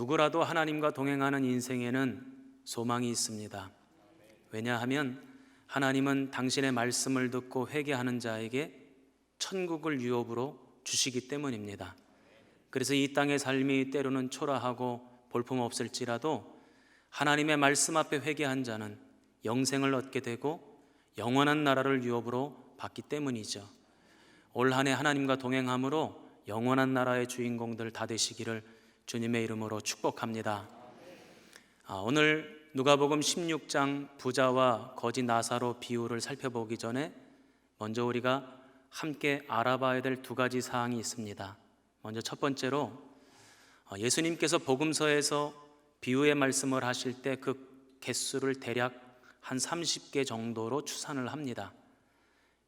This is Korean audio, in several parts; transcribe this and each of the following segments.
누구라도 하나님과 동행하는 인생에는 소망이 있습니다. 왜냐하면 하나님은 당신의 말씀을 듣고 회개하는 자에게 천국을 유업으로 주시기 때문입니다. 그래서 이 땅의 삶이 때로는 초라하고 볼품없을지라도 하나님의 말씀 앞에 회개한 자는 영생을 얻게 되고 영원한 나라를 유업으로 받기 때문이죠. 올 한 해 하나님과 동행함으로 영원한 나라의 주인공들 다 되시기를 주님의 이름으로 축복합니다. 오늘 누가복음 16장 부자와 거지 나사로 비유를 살펴보기 전에 먼저 우리가 함께 알아봐야 될 두 가지 사항이 있습니다. 먼저 첫 번째로 예수님께서 복음서에서 비유의 말씀을 하실 때 그 개수를 대략 한 30개 정도로 추산을 합니다.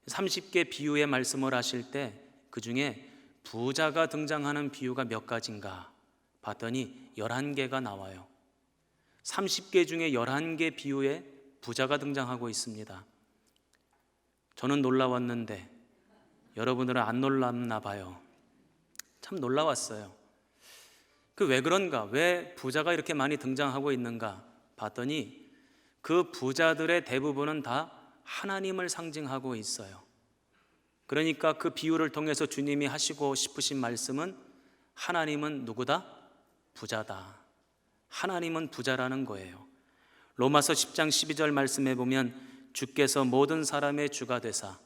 30개 비유의 말씀을 하실 때 그 중에 부자가 등장하는 비유가 몇 가지인가 봤더니 11개가 나와요. 30개 중에 11개 비유에 부자가 등장하고 있습니다. 저는 놀라웠는데 여러분들은 안 놀랍나 봐요. 참 놀라웠어요. 왜 그런가? 왜 부자가 이렇게 많이 등장하고 있는가 봤더니 그 부자들의 대부분은 다 하나님을 상징하고 있어요. 그러니까 그 비유를 통해서 주님이 하시고 싶으신 말씀은 하나님은 누구다? 부자다. 하나님은 부자라는 거예요. 로마서 10장 12절 말씀에 보면 주께서 모든 사람의 주가 되사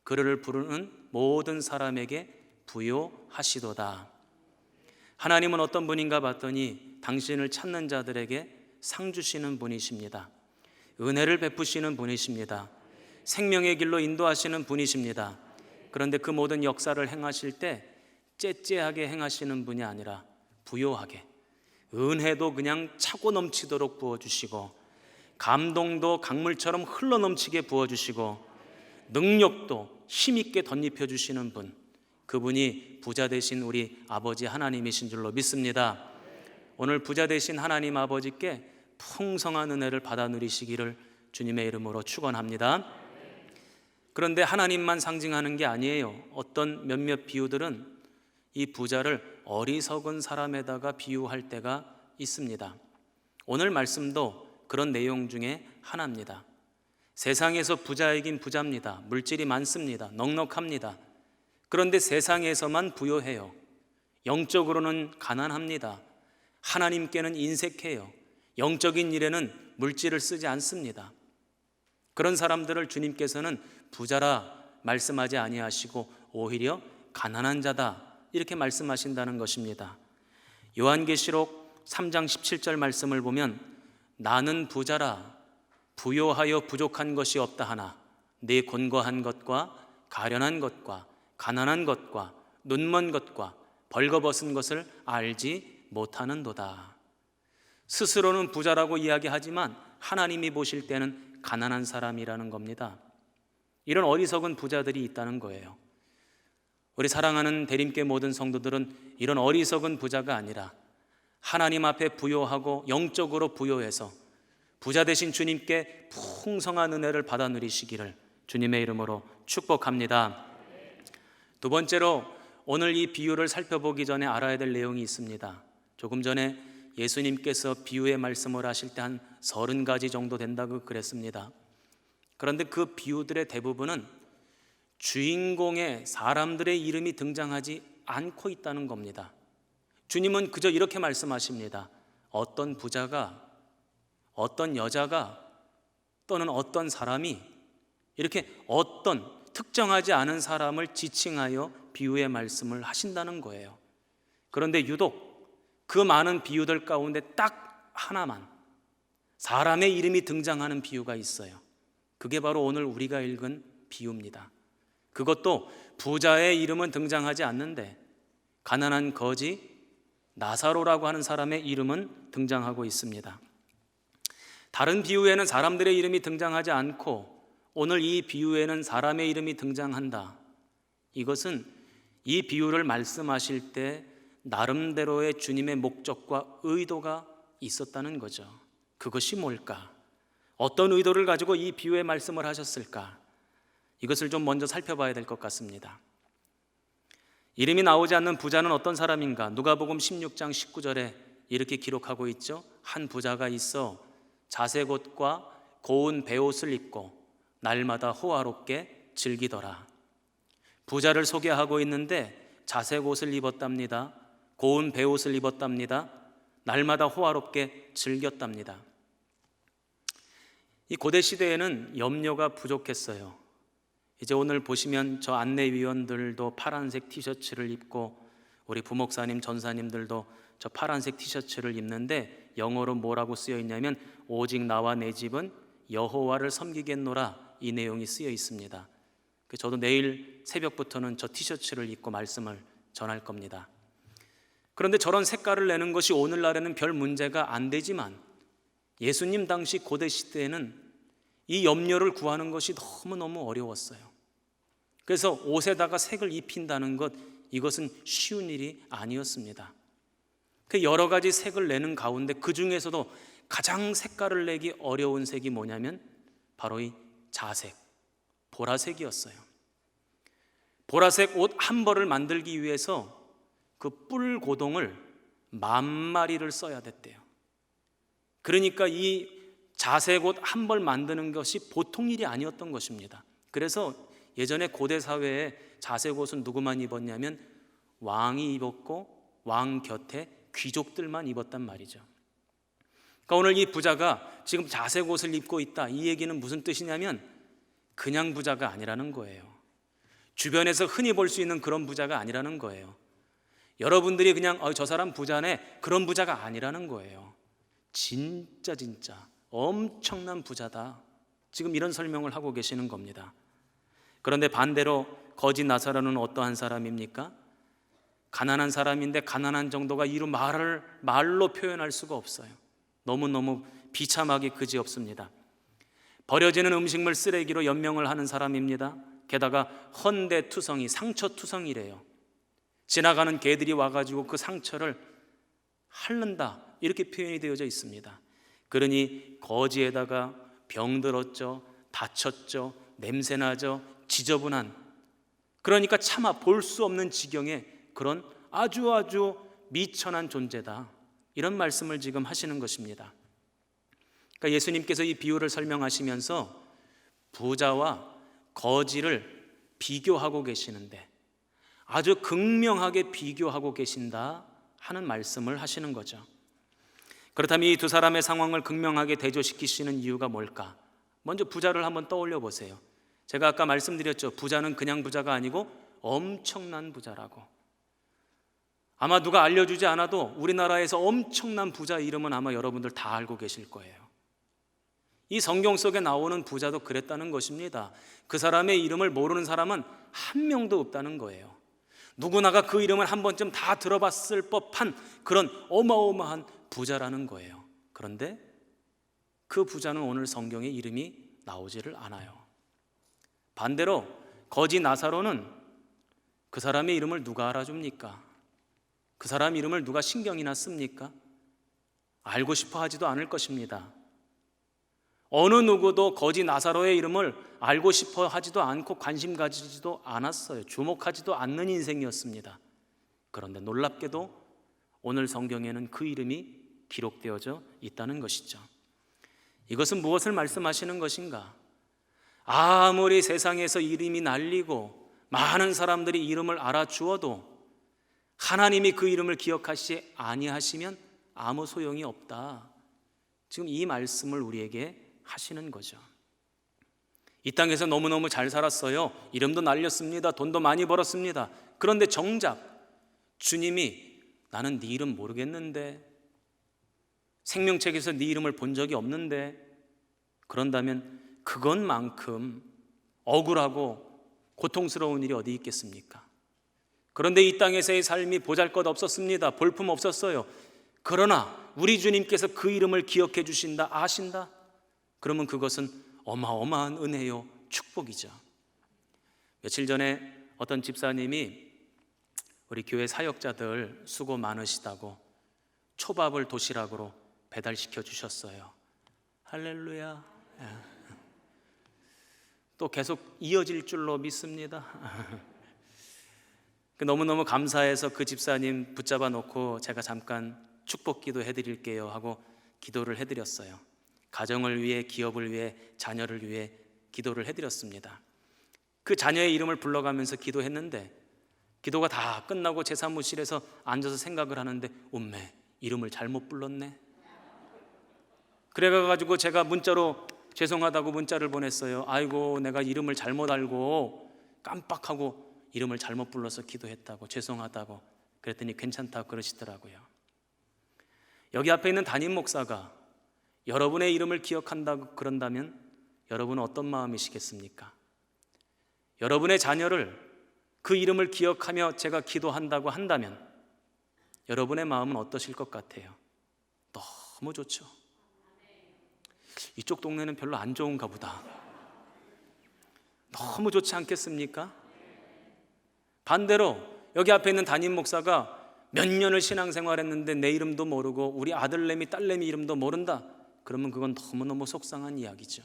그를 부르는 모든 사람에게 부요하시도다. 하나님은 어떤 분인가 봤더니 당신을 찾는 자들에게 상 주시는 분이십니다. 은혜를 베푸시는 분이십니다. 생명의 길로 인도하시는 분이십니다. 그런데 그 모든 역사를 행하실 때 째째하게 행하시는 분이 아니라 부요하게, 은혜도 그냥 차고 넘치도록 부어주시고 감동도 강물처럼 흘러넘치게 부어주시고 능력도 힘있게 덧입혀주시는 분, 그분이 부자 되신 우리 아버지 하나님이신 줄로 믿습니다. 오늘 부자 되신 하나님 아버지께 풍성한 은혜를 받아 누리시기를 주님의 이름으로 축원합니다. 그런데 하나님만 상징하는 게 아니에요. 어떤 몇몇 비유들은 이 부자를 어리석은 사람에다가 비유할 때가 있습니다. 오늘 말씀도 그런 내용 중에 하나입니다. 세상에서 부자이긴 부자입니다. 물질이 많습니다. 넉넉합니다. 그런데 세상에서만 부요해요. 영적으로는 가난합니다. 하나님께는 인색해요. 영적인 일에는 물질을 쓰지 않습니다. 그런 사람들을 주님께서는 부자라 말씀하지 아니하시고 오히려 가난한 자다 이렇게 말씀하신다는 것입니다. 요한계시록 3장 17절 말씀을 보면 나는 부자라 부요하여 부족한 것이 없다 하나 네 곤고한 것과 가련한 것과 가난한 것과 눈먼 것과 벌거벗은 것을 알지 못하는도다. 스스로는 부자라고 이야기하지만 하나님이 보실 때는 가난한 사람이라는 겁니다. 이런 어리석은 부자들이 있다는 거예요. 우리 사랑하는 대림교회 모든 성도들은 이런 어리석은 부자가 아니라 하나님 앞에 부요하고 영적으로 부요해서 부자 되신 주님께 풍성한 은혜를 받아 누리시기를 주님의 이름으로 축복합니다. 두 번째로 오늘 이 비유를 살펴보기 전에 알아야 될 내용이 있습니다. 조금 전에 예수님께서 비유의 말씀을 하실 때 한 30가지 정도 된다고 그랬습니다. 그런데 그 비유들의 대부분은 주인공의 사람들의 이름이 등장하지 않고 있다는 겁니다. 주님은 그저 이렇게 말씀하십니다. 어떤 부자가, 어떤 여자가 또는 어떤 사람이 이렇게 어떤 특정하지 않은 사람을 지칭하여 비유의 말씀을 하신다는 거예요. 그런데 유독 그 많은 비유들 가운데 딱 하나만 사람의 이름이 등장하는 비유가 있어요. 그게 바로 오늘 우리가 읽은 비유입니다. 그것도 부자의 이름은 등장하지 않는데 가난한 거지 나사로라고 하는 사람의 이름은 등장하고 있습니다. 다른 비유에는 사람들의 이름이 등장하지 않고 오늘 이 비유에는 사람의 이름이 등장한다. 이것은 이 비유를 말씀하실 때 나름대로의 주님의 목적과 의도가 있었다는 거죠. 그것이 뭘까? 어떤 의도를 가지고 이 비유의 말씀을 하셨을까? 이것을 좀 먼저 살펴봐야 될 것 같습니다. 이름이 나오지 않는 부자는 어떤 사람인가? 누가복음 16장 19절에 이렇게 기록하고 있죠. 한 부자가 있어 자색 옷과 고운 베옷을 입고 날마다 호화롭게 즐기더라. 부자를 소개하고 있는데 자색 옷을 입었답니다. 고운 베옷을 입었답니다. 날마다 호화롭게 즐겼답니다. 이 고대 시대에는 염료가 부족했어요. 이제 오늘 보시면 저 안내위원들도 파란색 티셔츠를 입고 우리 부목사님, 전사님들도 저 파란색 티셔츠를 입는데 영어로 뭐라고 쓰여 있냐면 오직 나와 내 집은 여호와를 섬기겠노라, 이 내용이 쓰여 있습니다. 저도 내일 새벽부터는 저 티셔츠를 입고 말씀을 전할 겁니다. 그런데 저런 색깔을 내는 것이 오늘날에는 별 문제가 안 되지만 예수님 당시 고대 시대에는 이 염료를 구하는 것이 너무너무 어려웠어요. 그래서 옷에다가 색을 입힌다는 것, 이것은 쉬운 일이 아니었습니다. 그 여러 가지 색을 내는 가운데 그 중에서도 가장 색깔을 내기 어려운 색이 뭐냐면 바로 이 자색, 보라색이었어요. 보라색 옷 한 벌을 만들기 위해서 그 뿔 고동을 10,000마리를 써야 됐대요. 그러니까 이 자색 옷 한 벌 만드는 것이 보통 일이 아니었던 것입니다. 그래서 예전에 고대 사회에 자색 옷은 누구만 입었냐면 왕이 입었고 왕 곁에 귀족들만 입었단 말이죠. 그러니까 오늘 이 부자가 지금 자색 옷을 입고 있다, 이 얘기는 무슨 뜻이냐면 그냥 부자가 아니라는 거예요. 주변에서 흔히 볼 수 있는 그런 부자가 아니라는 거예요. 여러분들이 그냥 저 사람 부자네, 그런 부자가 아니라는 거예요. 진짜 엄청난 부자다, 지금 이런 설명을 하고 계시는 겁니다. 그런데 반대로 거지 나사로는 어떠한 사람입니까? 가난한 사람인데 가난한 정도가 이루 말로 표현할 수가 없어요. 너무너무 비참하기 그지없습니다. 버려지는 음식물 쓰레기로 연명을 하는 사람입니다. 게다가 헌대투성이, 상처투성이래요. 지나가는 개들이 와가지고 그 상처를 핥는다, 이렇게 표현이 되어져 있습니다. 그러니 거지에다가 병들었죠, 다쳤죠, 냄새나죠, 지저분한, 그러니까 차마 볼 수 없는 지경의 그런 아주 미천한 존재다, 이런 말씀을 지금 하시는 것입니다. 그러니까 예수님께서 이 비유를 설명하시면서 부자와 거지를 비교하고 계시는데 아주 극명하게 비교하고 계신다 하는 말씀을 하시는 거죠. 그렇다면 이 두 사람의 상황을 극명하게 대조시키시는 이유가 뭘까? 먼저 부자를 한번 떠올려 보세요. 제가 아까 말씀드렸죠. 부자는 그냥 부자가 아니고 엄청난 부자라고. 아마 누가 알려주지 않아도 우리나라에서 엄청난 부자 이름은 아마 여러분들 다 알고 계실 거예요. 이 성경 속에 나오는 부자도 그랬다는 것입니다. 그 사람의 이름을 모르는 사람은 한 명도 없다는 거예요. 누구나가 그 이름을 한 번쯤 다 들어봤을 법한 그런 어마어마한 부자라는 거예요. 그런데 그 부자는 오늘 성경에 이름이 나오지를 않아요. 반대로 거지 나사로는 그 사람의 이름을 누가 알아줍니까? 그 사람 이름을 누가 신경이나 씁니까? 알고 싶어 하지도 않을 것입니다. 어느 누구도 거지 나사로의 이름을 알고 싶어 하지도 않고 관심 가지지도 않았어요. 주목하지도 않는 인생이었습니다. 그런데 놀랍게도 오늘 성경에는 그 이름이 기록되어져 있다는 것이죠. 이것은 무엇을 말씀하시는 것인가? 아무리 세상에서 이름이 날리고 많은 사람들이 이름을 알아주어도 하나님이 그 이름을 기억하시지 아니하시면 아무 소용이 없다. 지금 이 말씀을 우리에게 하시는 거죠. 이 땅에서 너무너무 잘 살았어요. 이름도 날렸습니다. 돈도 많이 벌었습니다. 그런데 정작 주님이 나는 네 이름 모르겠는데, 생명책에서 네 이름을 본 적이 없는데, 그런다면 그것만큼 억울하고 고통스러운 일이 어디 있겠습니까? 그런데 이 땅에서의 삶이 보잘것없었습니다. 볼품 없었어요. 그러나 우리 주님께서 그 이름을 기억해 주신다, 아신다? 그러면 그것은 어마어마한 은혜요, 축복이죠. 며칠 전에 어떤 집사님이 우리 교회 사역자들 수고 많으시다고 초밥을 도시락으로 배달시켜 주셨어요. 할렐루야. 또 계속 이어질 줄로 믿습니다. 너무너무 감사해서 그 집사님 붙잡아 놓고 제가 잠깐 축복 기도 해드릴게요 하고 기도를 해드렸어요. 가정을 위해, 기업을 위해, 자녀를 위해 기도를 해드렸습니다. 그 자녀의 이름을 불러가면서 기도했는데 기도가 다 끝나고 제 사무실에서 앉아서 생각을 하는데 운매, 이름을 잘못 불렀네. 그래가지고 제가 문자로 죄송하다고 문자를 보냈어요. 아이고, 내가 이름을 잘못 알고 깜빡하고 이름을 잘못 불러서 기도했다고, 죄송하다고. 그랬더니 괜찮다고 그러시더라고요. 여기 앞에 있는 담임 목사가 여러분의 이름을 기억한다고 그런다면 여러분은 어떤 마음이시겠습니까? 여러분의 자녀를 그 이름을 기억하며 제가 기도한다고 한다면 여러분의 마음은 어떠실 것 같아요? 너무 좋죠. 이쪽 동네는 별로 안 좋은가 보다. 너무 좋지 않겠습니까? 반대로 여기 앞에 있는 담임 목사가 몇 년을 신앙생활했는데 내 이름도 모르고 우리 아들내미 딸내미 이름도 모른다. 그러면 그건 너무너무 속상한 이야기죠.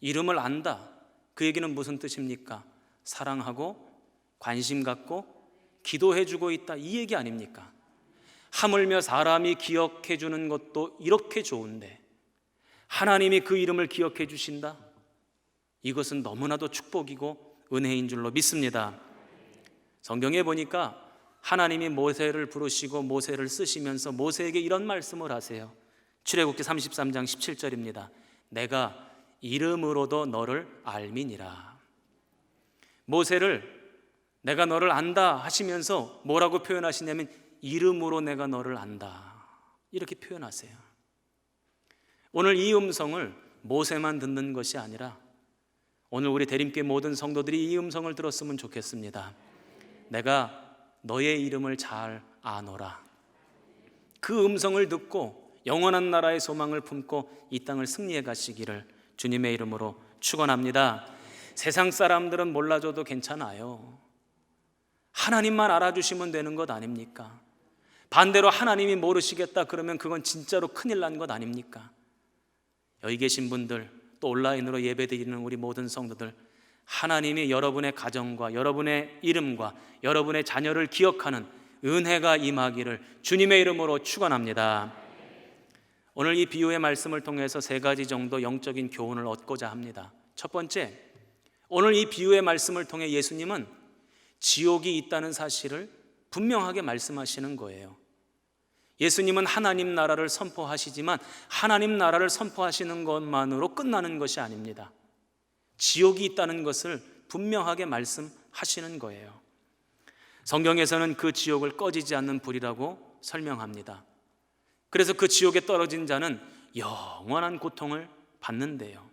이름을 안다. 그 얘기는 무슨 뜻입니까? 사랑하고 관심 갖고 기도해주고 있다, 이 얘기 아닙니까? 하물며 사람이 기억해 주는 것도 이렇게 좋은데 하나님이 그 이름을 기억해 주신다? 이것은 너무나도 축복이고 은혜인 줄로 믿습니다. 성경에 보니까 하나님이 모세를 부르시고 모세를 쓰시면서 모세에게 이런 말씀을 하세요. 출애굽기 33장 17절입니다. 내가 이름으로도 너를 알미니라. 모세를 내가 너를 안다 하시면서 뭐라고 표현하시냐면 이름으로 내가 너를 안다, 이렇게 표현하세요. 오늘 이 음성을 모세만 듣는 것이 아니라 오늘 우리 대림교회 모든 성도들이 이 음성을 들었으면 좋겠습니다. 내가 너의 이름을 잘 아노라. 그 음성을 듣고 영원한 나라의 소망을 품고 이 땅을 승리해 가시기를 주님의 이름으로 축원합니다. 세상 사람들은 몰라줘도 괜찮아요. 하나님만 알아주시면 되는 것 아닙니까? 반대로 하나님이 모르시겠다 그러면 그건 진짜로 큰일 난 것 아닙니까? 여기 계신 분들, 또 온라인으로 예배드리는 우리 모든 성도들, 하나님이 여러분의 가정과 여러분의 이름과 여러분의 자녀를 기억하는 은혜가 임하기를 주님의 이름으로 축원합니다. 오늘 이 비유의 말씀을 통해서 세 가지 정도 영적인 교훈을 얻고자 합니다. 첫 번째, 오늘 이 비유의 말씀을 통해 예수님은 지옥이 있다는 사실을 분명하게 말씀하시는 거예요. 예수님은 하나님 나라를 선포하시지만 하나님 나라를 선포하시는 것만으로 끝나는 것이 아닙니다. 지옥이 있다는 것을 분명하게 말씀하시는 거예요. 성경에서는 그 지옥을 꺼지지 않는 불이라고 설명합니다. 그래서 그 지옥에 떨어진 자는 영원한 고통을 받는데요.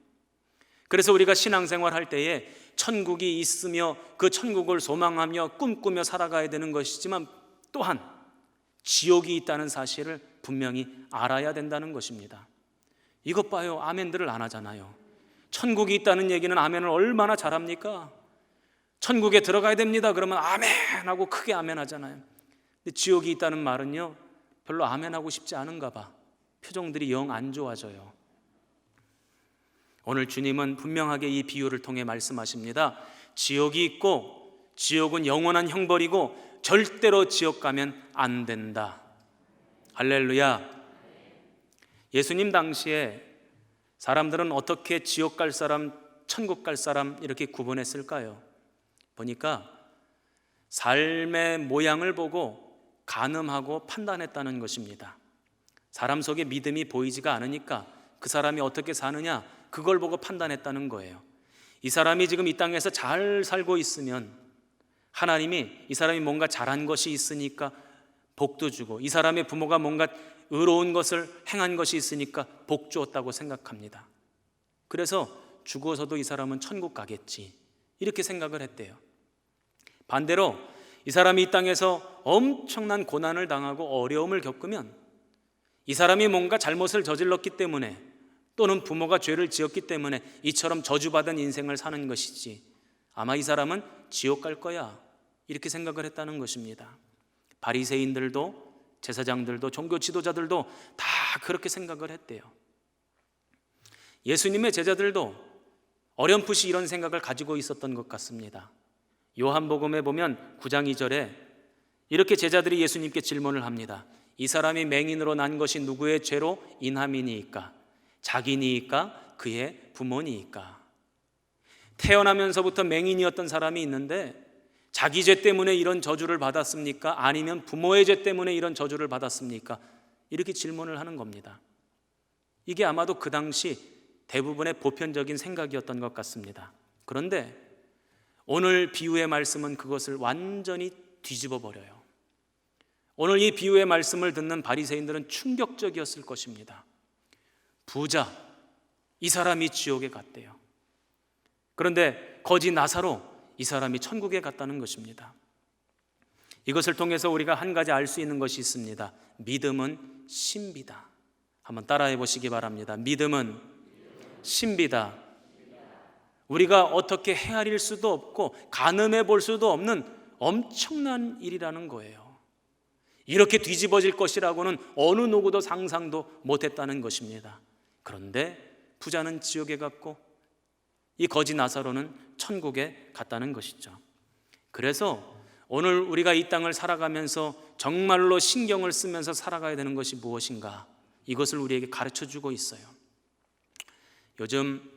그래서 우리가 신앙생활 할 때에 천국이 있으며 그 천국을 소망하며 꿈꾸며 살아가야 되는 것이지만 또한 지옥이 있다는 사실을 분명히 알아야 된다는 것입니다. 이것 봐요, 아멘들을 안 하잖아요. 천국이 있다는 얘기는 아멘을 얼마나 잘합니까? 천국에 들어가야 됩니다 그러면 아멘 하고 크게 아멘 하잖아요. 근데 지옥이 있다는 말은요, 별로 아멘 하고 싶지 않은가 봐. 표정들이 영 안 좋아져요. 오늘 주님은 분명하게 이 비유를 통해 말씀하십니다. 지옥이 있고 지옥은 영원한 형벌이고 절대로 지옥 가면 안 된다. 할렐루야. 예수님 당시에 사람들은 어떻게 지옥 갈 사람, 천국 갈 사람 이렇게 구분했을까요? 보니까 삶의 모양을 보고 가늠하고 판단했다는 것입니다. 사람 속에 믿음이 보이지가 않으니까 그 사람이 어떻게 사느냐, 그걸 보고 판단했다는 거예요. 이 사람이 지금 이 땅에서 잘 살고 있으면 하나님이 이 사람이 뭔가 잘한 것이 있으니까 복도 주고, 이 사람의 부모가 뭔가 의로운 것을 행한 것이 있으니까 복 주었다고 생각합니다. 그래서 죽어서도 이 사람은 천국 가겠지, 이렇게 생각을 했대요. 반대로 이 사람이 이 땅에서 엄청난 고난을 당하고 어려움을 겪으면 이 사람이 뭔가 잘못을 저질렀기 때문에 또는 부모가 죄를 지었기 때문에 이처럼 저주받은 인생을 사는 것이지, 아마 이 사람은 지옥 갈 거야, 이렇게 생각을 했다는 것입니다. 바리새인들도 제사장들도 종교 지도자들도 다 그렇게 생각을 했대요. 예수님의 제자들도 어렴풋이 이런 생각을 가지고 있었던 것 같습니다. 요한복음에 보면 9장 2절에 이렇게 제자들이 예수님께 질문을 합니다. 이 사람이 맹인으로 난 것이 누구의 죄로 인함이니이까? 자기니이까? 그의 부모니이까? 태어나면서부터 맹인이었던 사람이 있는데 자기 죄 때문에 이런 저주를 받았습니까? 아니면 부모의 죄 때문에 이런 저주를 받았습니까? 이렇게 질문을 하는 겁니다. 이게 아마도 그 당시 대부분의 보편적인 생각이었던 것 같습니다. 그런데 오늘 비유의 말씀은 그것을 완전히 뒤집어 버려요. 오늘 이 비유의 말씀을 듣는 바리새인들은 충격적이었을 것입니다. 부자, 이 사람이 지옥에 갔대요. 그런데 거지 나사로, 이 사람이 천국에 갔다는 것입니다. 이것을 통해서 우리가 한 가지 알 수 있는 것이 있습니다. 믿음은 신비다. 한번 따라해 보시기 바랍니다. 믿음은 신비다. 우리가 어떻게 헤아릴 수도 없고 가늠해 볼 수도 없는 엄청난 일이라는 거예요. 이렇게 뒤집어질 것이라고는 어느 누구도 상상도 못했다는 것입니다. 그런데 부자는 지옥에 갔고 이 거지 나사로는 천국에 갔다는 것이죠. 그래서 오늘 우리가 이 땅을 살아가면서 정말로 신경을 쓰면서 살아가야 되는 것이 무엇인가, 이것을 우리에게 가르쳐주고 있어요. 요즘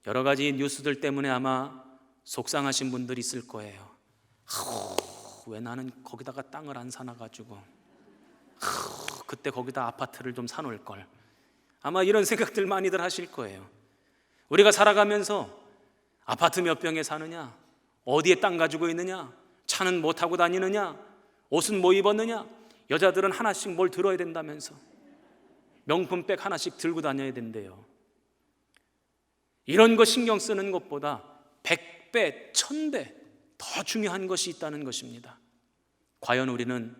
여러 가지 뉴스들 때문에 아마 속상하신 분들이 있을 거예요. 왜 나는 거기다가 땅을 안 사놔가지고 그때 거기다 아파트를 좀 사놓을 걸. 아마 이런 생각들 많이들 하실 거예요. 우리가 살아가면서 아파트 몇 평에 사느냐, 어디에 땅 가지고 있느냐, 차는 뭐 타고 다니느냐, 옷은 뭐 입었느냐, 여자들은 하나씩 뭘 들어야 된다면서 명품백 하나씩 들고 다녀야 된대요. 이런 거 신경 쓰는 것보다 100배, 1000배 더 중요한 것이 있다는 것입니다. 과연 우리는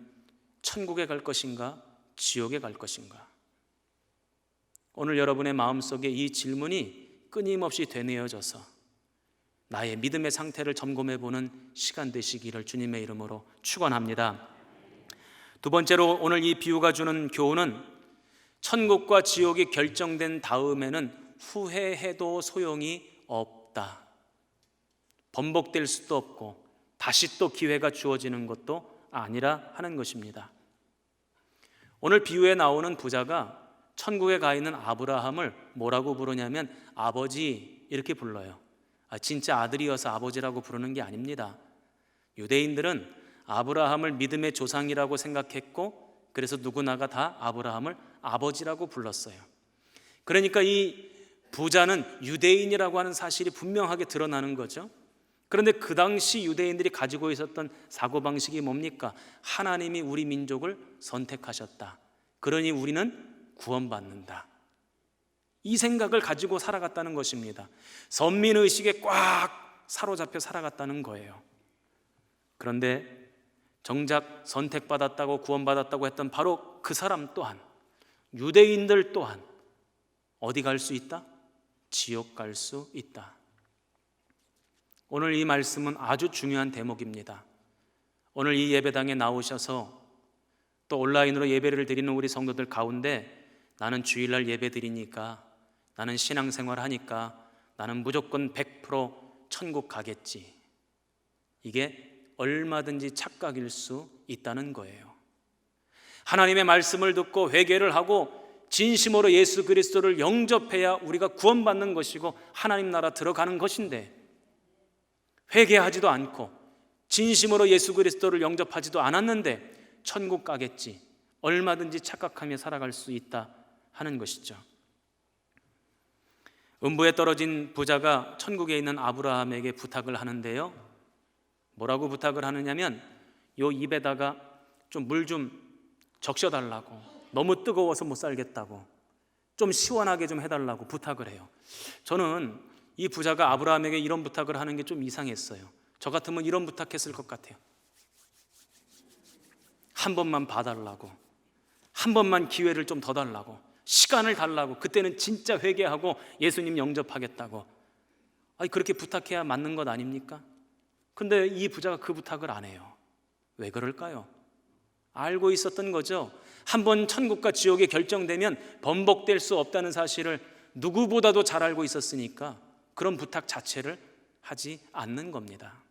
천국에 갈 것인가, 지옥에 갈 것인가? 오늘 여러분의 마음속에 이 질문이 끊임없이 되뇌어져서 나의 믿음의 상태를 점검해 보는 시간 되시기를 주님의 이름으로 축원합니다. 두 번째로 오늘 이 비유가 주는 교훈은 천국과 지옥이 결정된 다음에는 후회해도 소용이 없다. 번복될 수도 없고 다시 또 기회가 주어지는 것도 아니라 하는 것입니다. 오늘 비유에 나오는 부자가 천국에 가 있는 아브라함을 뭐라고 부르냐면 아버지 이렇게 불러요. 진짜 아들이어서 아버지라고 부르는 게 아닙니다. 유대인들은 아브라함을 믿음의 조상이라고 생각했고 그래서 누구나가 다 아브라함을 아버지라고 불렀어요. 그러니까 이 부자는 유대인이라고 하는 사실이 분명하게 드러나는 거죠. 그런데 그 당시 유대인들이 가지고 있었던 사고방식이 뭡니까? 하나님이 우리 민족을 선택하셨다. 그러니 우리는 구원받는다. 이 생각을 가지고 살아갔다는 것입니다. 선민의식에 꽉 사로잡혀 살아갔다는 거예요. 그런데 정작 선택받았다고 구원받았다고 했던 바로 그 사람 또한, 유대인들 또한 어디 갈 수 있다? 지옥 갈 수 있다. 오늘 이 말씀은 아주 중요한 대목입니다. 오늘 이 예배당에 나오셔서 또 온라인으로 예배를 드리는 우리 성도들 가운데 나는 주일날 예배 드리니까, 나는 신앙생활 하니까 나는 무조건 100% 천국 가겠지, 이게 얼마든지 착각일 수 있다는 거예요. 하나님의 말씀을 듣고 회개를 하고 진심으로 예수 그리스도를 영접해야 우리가 구원받는 것이고 하나님 나라 들어가는 것인데, 회개하지도 않고 진심으로 예수 그리스도를 영접하지도 않았는데 천국 가겠지, 얼마든지 착각하며 살아갈 수 있다 하는 것이죠. 음부에 떨어진 부자가 천국에 있는 아브라함에게 부탁을 하는데요, 뭐라고 부탁을 하느냐면 요 입에다가 좀 물 좀 적셔달라고, 너무 뜨거워서 못 살겠다고, 좀 시원하게 좀 해달라고 부탁을 해요. 저는 이 부자가 아브라함에게 이런 부탁을 하는 게 좀 이상했어요. 저 같으면 이런 부탁했을 것 같아요. 한 번만 봐달라고, 한 번만 기회를 좀 더 달라고, 시간을 달라고, 그때는 진짜 회개하고 예수님 영접하겠다고. 그렇게 부탁해야 맞는 것 아닙니까? 근데 이 부자가 그 부탁을 안 해요. 왜 그럴까요? 알고 있었던 거죠. 한번 천국과 지옥이 결정되면 번복될 수 없다는 사실을 누구보다도 잘 알고 있었으니까 그런 부탁 자체를 하지 않는 겁니다.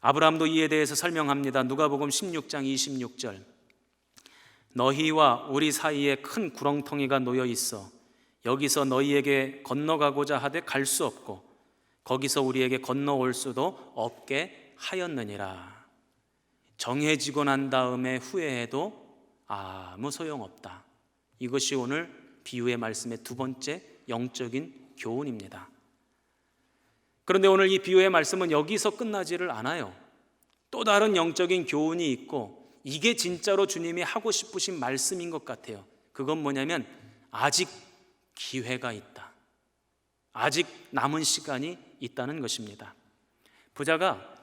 아브라함도 이에 대해서 설명합니다. 누가복음 16장 26절, 너희와 우리 사이에 큰 구렁텅이가 놓여 있어 여기서 너희에게 건너가고자 하되 갈 수 없고 거기서 우리에게 건너올 수도 없게 하였느니라. 정해지고 난 다음에 후회해도 아무 소용없다. 이것이 오늘 비유의 말씀의 두 번째 영적인 교훈입니다. 그런데 오늘 이 비유의 말씀은 여기서 끝나지를 않아요. 또 다른 영적인 교훈이 있고 이게 진짜로 주님이 하고 싶으신 말씀인 것 같아요. 그건 뭐냐면 아직 기회가 있다. 아직 남은 시간이 있다는 것입니다. 부자가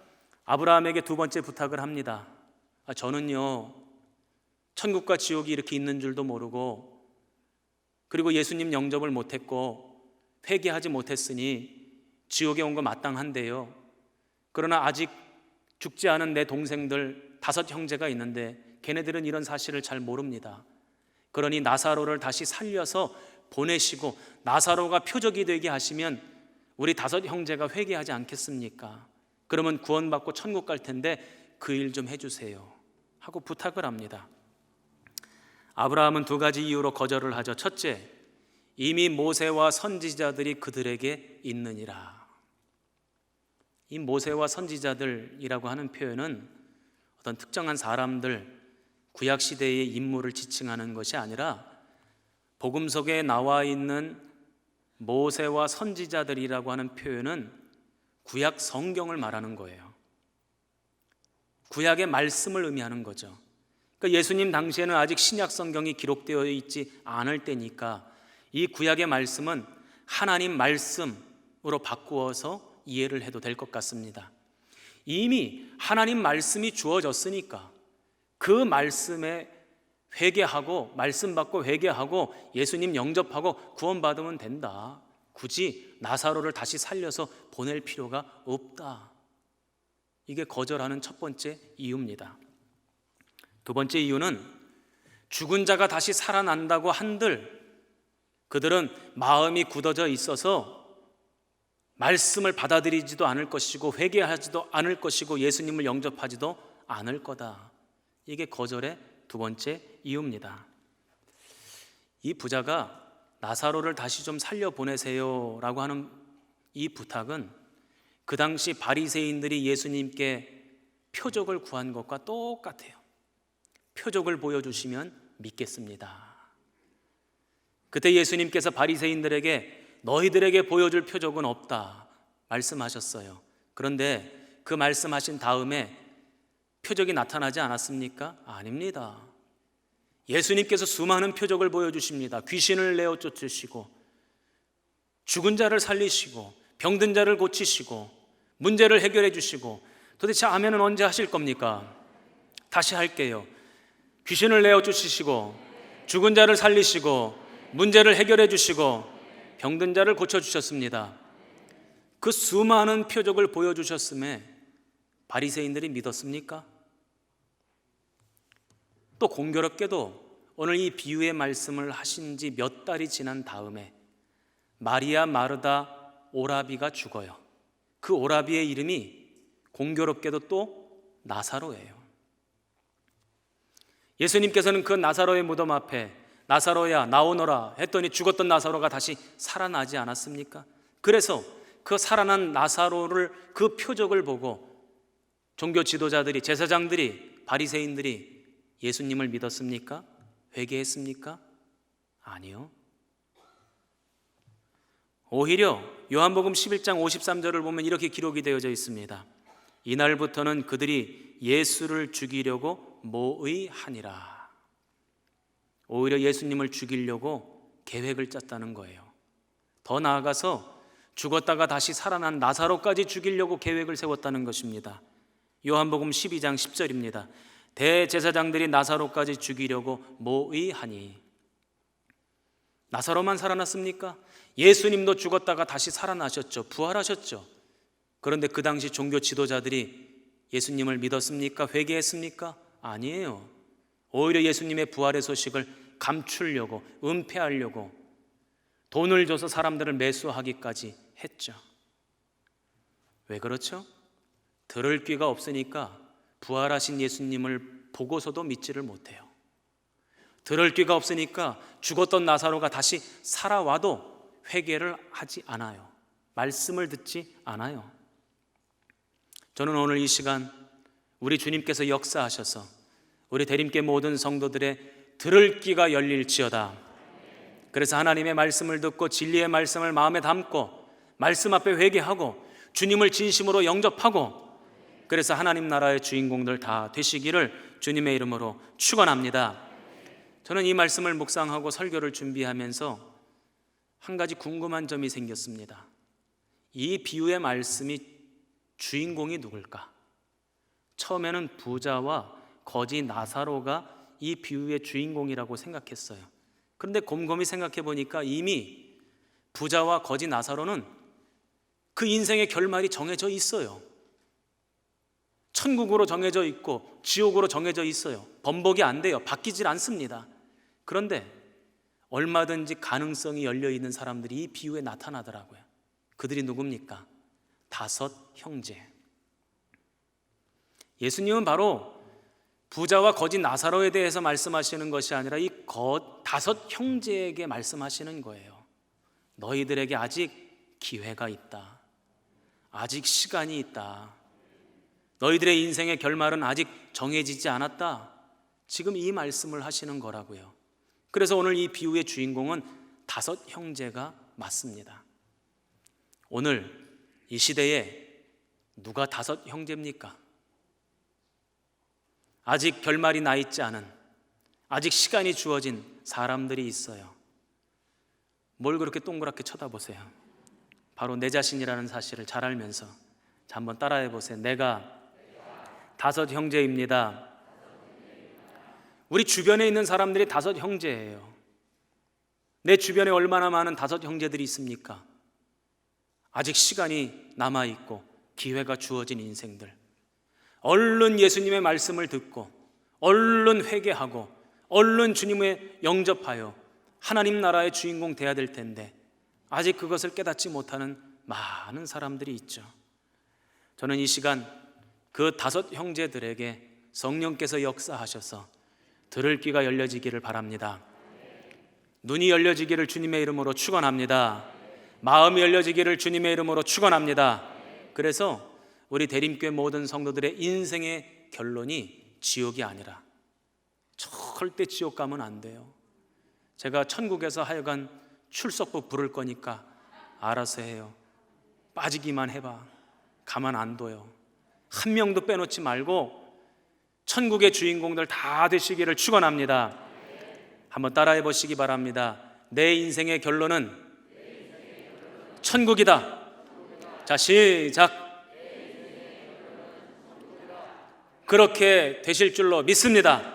아브라함에게 두 번째 부탁을 합니다. 저는요 천국과 지옥이 이렇게 있는 줄도 모르고 그리고 예수님 영접을 못했고 회개하지 못했으니 지옥에 온 거 마땅한데요. 그러나 아직 죽지 않은 내 동생들 5 형제가 있는데 걔네들은 이런 사실을 잘 모릅니다. 그러니 나사로를 다시 살려서 보내시고 나사로가 표적이 되게 하시면 우리 5 형제가 회개하지 않겠습니까? 그러면 구원받고 천국 갈 텐데 그 일 좀 해주세요 하고 부탁을 합니다. 아브라함은 2가지 이유로 거절을 하죠. 첫째, 이미 모세와 선지자들이 그들에게 있느니라. 이 모세와 선지자들이라고 하는 표현은 어떤 특정한 사람들, 구약시대의 인물을 지칭하는 것이 아니라 복음서에 나와 있는 모세와 선지자들이라고 하는 표현은 구약 성경을 말하는 거예요. 구약의 말씀을 의미하는 거죠. 그러니까 예수님 당시에는 아직 신약 성경이 기록되어 있지 않을 때니까 이 구약의 말씀은 하나님 말씀으로 바꾸어서 이해를 해도 될 것 같습니다. 이미 하나님 말씀이 주어졌으니까 그 말씀에 회개하고 말씀 받고 회개하고 예수님 영접하고 구원받으면 된다. 굳이 나사로를 다시 살려서 보낼 필요가 없다. 이게 거절하는 첫 번째 이유입니다. 두 번째 이유는 죽은 자가 다시 살아난다고 한들 그들은 마음이 굳어져 있어서 말씀을 받아들이지도 않을 것이고 회개하지도 않을 것이고 예수님을 영접하지도 않을 거다. 이게 거절의 두 번째 이유입니다. 이 부자가 나사로를 다시 좀 살려보내세요 라고 하는 이 부탁은 그 당시 바리새인들이 예수님께 표적을 구한 것과 똑같아요. 표적을 보여주시면 믿겠습니다. 그때 예수님께서 바리새인들에게 너희들에게 보여줄 표적은 없다 말씀하셨어요. 그런데 그 말씀하신 다음에 표적이 나타나지 않았습니까? 아닙니다. 예수님께서 수많은 표적을 보여주십니다. 귀신을 내어 쫓으시고 죽은 자를 살리시고 병든 자를 고치시고 문제를 해결해 주시고 도대체 아멘은 언제 하실 겁니까? 다시 할게요. 귀신을 내어 쫓으시고 죽은 자를 살리시고 문제를 해결해 주시고 병든 자를 고쳐주셨습니다. 그 수많은 표적을 보여주셨음에 바리새인들이 믿었습니까? 또 공교롭게도 오늘 이 비유의 말씀을 하신 지 몇 달이 지난 다음에 마리아 마르다 오라비가 죽어요. 그 오라비의 이름이 공교롭게도 또 나사로예요. 예수님께서는 그 나사로의 무덤 앞에 나사로야 나오너라 했더니 죽었던 나사로가 다시 살아나지 않았습니까? 그래서 그 살아난 나사로를 그 표적을 보고 종교 지도자들이 제사장들이 바리새인들이 예수님을 믿었습니까? 회개했습니까? 아니요. 오히려 요한복음 11장 53절을 보면 이렇게 기록이 되어져 있습니다. 이날부터는 그들이 예수를 죽이려고 모의하니라. 오히려 예수님을 죽이려고 계획을 짰다는 거예요. 더 나아가서 죽었다가 다시 살아난 나사로까지 죽이려고 계획을 세웠다는 것입니다. 요한복음 12장 10절입니다. 대제사장들이 나사로까지 죽이려고 모의하니. 나사로만 살아났습니까? 예수님도 죽었다가 다시 살아나셨죠. 부활하셨죠. 그런데 그 당시 종교 지도자들이 예수님을 믿었습니까? 회개했습니까? 아니에요. 오히려 예수님의 부활의 소식을 감추려고, 은폐하려고 돈을 줘서 사람들을 매수하기까지 했죠. 왜 그렇죠? 들을 귀가 없으니까 부활하신 예수님을 보고서도 믿지를 못해요. 들을 귀가 없으니까 죽었던 나사로가 다시 살아와도 회개를 하지 않아요. 말씀을 듣지 않아요. 저는 오늘 이 시간 우리 주님께서 역사하셔서 우리 대림교회 모든 성도들의 들을 귀가 열릴지어다. 그래서 하나님의 말씀을 듣고 진리의 말씀을 마음에 담고 말씀 앞에 회개하고 주님을 진심으로 영접하고, 그래서 하나님 나라의 주인공들 다 되시기를 주님의 이름으로 축원합니다. 저는 이 말씀을 묵상하고 설교를 준비하면서 한 가지 궁금한 점이 생겼습니다. 이 비유의 말씀이 주인공이 누굴까? 처음에는 부자와 거지 나사로가 이 비유의 주인공이라고 생각했어요. 그런데 곰곰이 생각해 보니까 이미 부자와 거지 나사로는 그 인생의 결말이 정해져 있어요. 천국으로 정해져 있고 지옥으로 정해져 있어요. 번복이 안 돼요. 바뀌질 않습니다. 그런데 얼마든지 가능성이 열려있는 사람들이 이 비유에 나타나더라고요. 그들이 누굽니까? 5 형제. 예수님은 바로 부자와 거지 나사로에 대해서 말씀하시는 것이 아니라 이 5 형제에게 말씀하시는 거예요. 너희들에게 아직 기회가 있다. 아직 시간이 있다. 너희들의 인생의 결말은 아직 정해지지 않았다. 지금 이 말씀을 하시는 거라고요. 그래서 오늘 이 비유의 주인공은 5 형제가 맞습니다. 오늘 이 시대에 누가 5 형제입니까? 아직 결말이 나 있지 않은, 아직 시간이 주어진 사람들이 있어요. 뭘 그렇게 동그랗게 쳐다보세요? 바로 내 자신이라는 사실을 잘 알면서 자, 한번 따라해 보세요. 내가 5 형제입니다. 우리 주변에 있는 사람들이 5 형제예요. 내 주변에 얼마나 많은 5 형제들이 있습니까? 아직 시간이 남아있고 기회가 주어진 인생들, 얼른 예수님의 말씀을 듣고 얼른 회개하고 얼른 주님의 영접하여 하나님 나라의 주인공 돼야 될 텐데 아직 그것을 깨닫지 못하는 많은 사람들이 있죠. 저는 이 시간 그 5 형제들에게 성령께서 역사하셔서 들을 귀가 열려지기를 바랍니다. 눈이 열려지기를 주님의 이름으로 축원합니다. 마음이 열려지기를 주님의 이름으로 축원합니다. 그래서 우리 대림교회 모든 성도들의 인생의 결론이 지옥이 아니라, 절대 지옥 가면 안 돼요. 제가 천국에서 하여간 출석부 부를 거니까 알아서 해요. 빠지기만 해봐. 가만 안 둬요. 한 명도 빼놓지 말고 천국의 주인공들 다 되시기를 축원합니다. 한번 따라해 보시기 바랍니다. 내 인생의 결론은 천국이다. 자, 시작. 그렇게 되실 줄로 믿습니다.